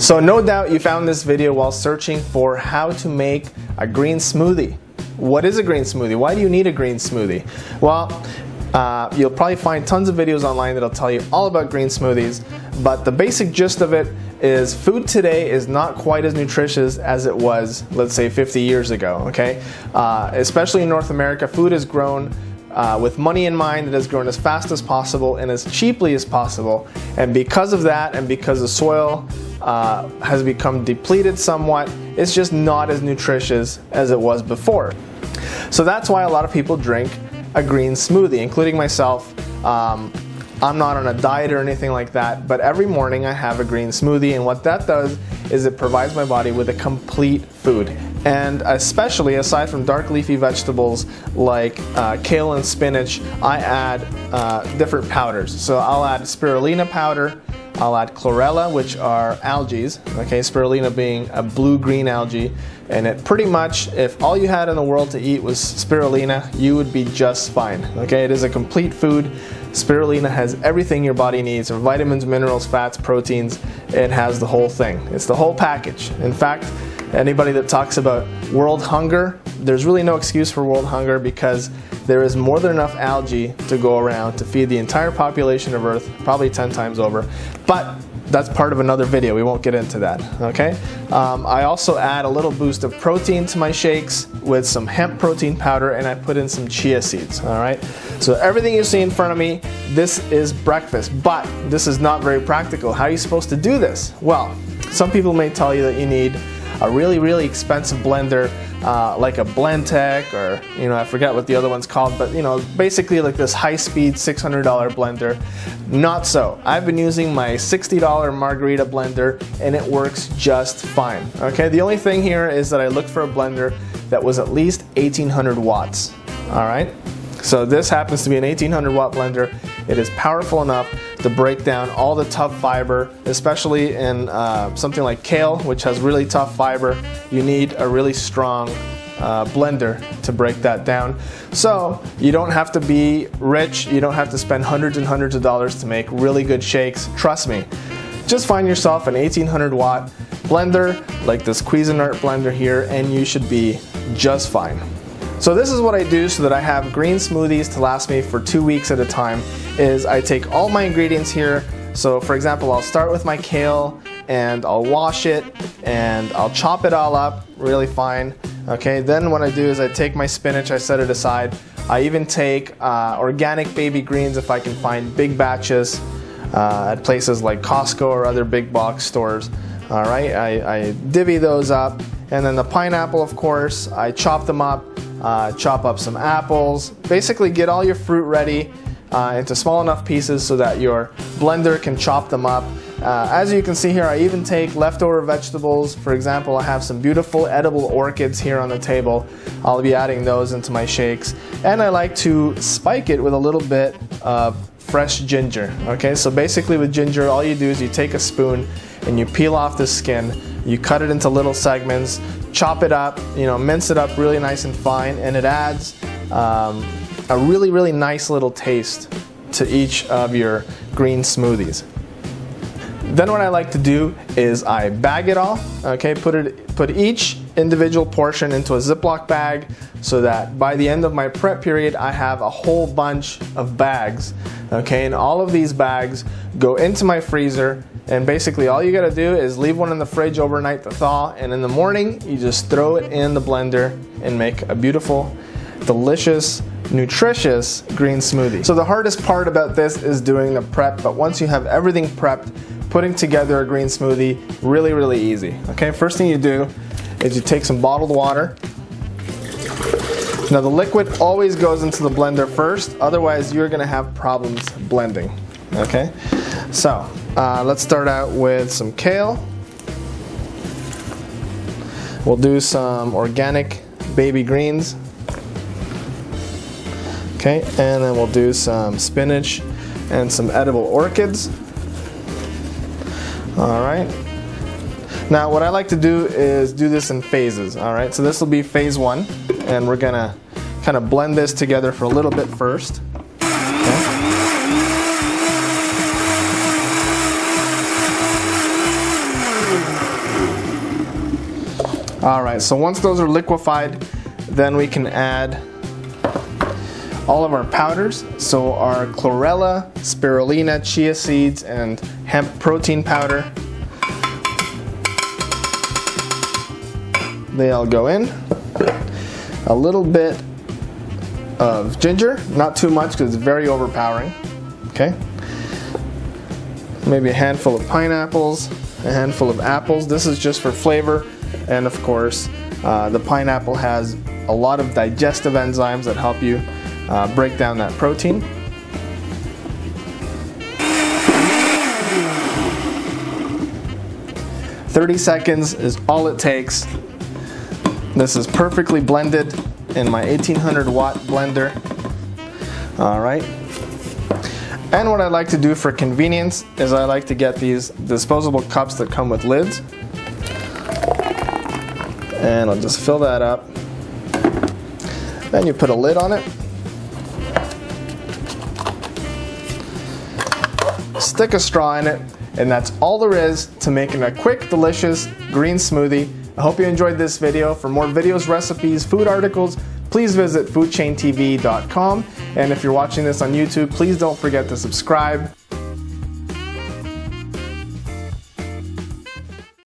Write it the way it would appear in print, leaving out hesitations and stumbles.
So no doubt you found this video while searching for how to make a green smoothie. What is a green smoothie? Why do you need a green smoothie? Well, you'll probably find tons of videos online that'll tell you all about green smoothies, but the basic gist of it is food today is not quite as nutritious as it was, let's say, 50 years ago, okay? Especially in North America, food has grown with money in mind. It has grown as fast as possible and as cheaply as possible, and because of that, and because the soil has become depleted somewhat, it's just not as nutritious as it was before. So that's why a lot of people drink a green smoothie, including myself. I'm not on a diet or anything like that, but every morning I have a green smoothie, and what that does is it provides my body with a complete food. And especially aside from dark leafy vegetables like kale and spinach, I add different powders. So I'll add spirulina powder, I'll add chlorella, which are algae, okay, spirulina being a blue-green algae, and it pretty much, if all you had in the world to eat was spirulina, you would be just fine, okay? It is a complete food. Spirulina has everything your body needs, from vitamins, minerals, fats, proteins. It has the whole thing. It's the whole package. In fact, anybody that talks about world hunger, there's really no excuse for world hunger, because there is more than enough algae to go around to feed the entire population of Earth, probably 10 times over. But that's part of another video. We won't get into that, okay? I also add a little boost of protein to my shakes with some hemp protein powder, and I put in some chia seeds, all right? So everything you see in front of me, this is breakfast, but this is not very practical. How are you supposed to do this? Well, some people may tell you that you need a really expensive blender, like a Blendtec, or I forget what the other one's called, but basically like this high-speed $600 blender. Not so. I've been using my $60 Margarita blender, and it works just fine. Okay, the only thing here is that I looked for a blender that was at least 1800 watts. All right, so this happens to be an 1800 watt blender. It is powerful enough to break down all the tough fiber, especially in something like kale, which has really tough fiber. You need a really strong blender to break that down. So you don't have to be rich, you don't have to spend hundreds and hundreds of dollars to make really good shakes. Trust me, just find yourself an 1800 watt blender like this Cuisinart blender here, and you should be just fine. So this is what I do so that I have green smoothies to last me for 2 weeks at a time. Is I take all my ingredients here. So for example, I'll start with my kale, and I'll wash it, and I'll chop it all up really fine. Okay, then what I do is I take my spinach, I set it aside. I even take organic baby greens if I can find big batches at places like Costco or other big box stores. All right, I divvy those up, and then the pineapple, of course, I chop them up. Chop up some apples. Basically get all your fruit ready into small enough pieces so that your blender can chop them up. As you can see here, I even take leftover vegetables. For example, I have some beautiful edible orchids here on the table. I'll be adding those into my shakes. And I like to spike it with a little bit of fresh ginger. Okay, so basically with ginger, all you do is you take a spoon and you peel off the skin. You cut it into little segments, chop it up, mince it up really nice and fine, and it adds a really nice little taste to each of your green smoothies. Then what I like to do is I bag it all, okay, put each individual portion into a Ziploc bag so that by the end of my prep period I have a whole bunch of bags, okay, and all of these bags go into my freezer. And basically all you gotta do is leave one in the fridge overnight to thaw, and in the morning you just throw it in the blender and make a beautiful, delicious, nutritious green smoothie. So the hardest part about this is doing the prep, but once you have everything prepped, putting together a green smoothie, really easy. Okay, first thing you do is you take some bottled water. Now the liquid always goes into the blender first, otherwise you're gonna have problems blending. Okay, so let's start out with some kale. We'll do some organic baby greens. Okay, and then we'll do some spinach and some edible orchids. All right. Now what I like to do is do this in phases. All right, so this will be phase one, and we're gonna kind of blend this together for a little bit first. Alright, so once those are liquefied, then we can add all of our powders. So our chlorella, spirulina, chia seeds, and hemp protein powder. They all go in. A little bit of ginger, not too much because it's very overpowering. Okay. Maybe a handful of pineapples, a handful of apples. This is just for flavor, and of course, the pineapple has a lot of digestive enzymes that help you break down that protein. "30 seconds is all it takes. This is perfectly blended in my 1800 watt blender. Alright. And what I like to do for convenience is I like to get these disposable cups that come with lids. And I'll just fill that up. Then you put a lid on it. Stick a straw in it, and that's all there is to making a quick, delicious green smoothie. I hope you enjoyed this video. For more videos, recipes, food articles, please visit foodchaintv.com. And if you're watching this on YouTube, please don't forget to subscribe.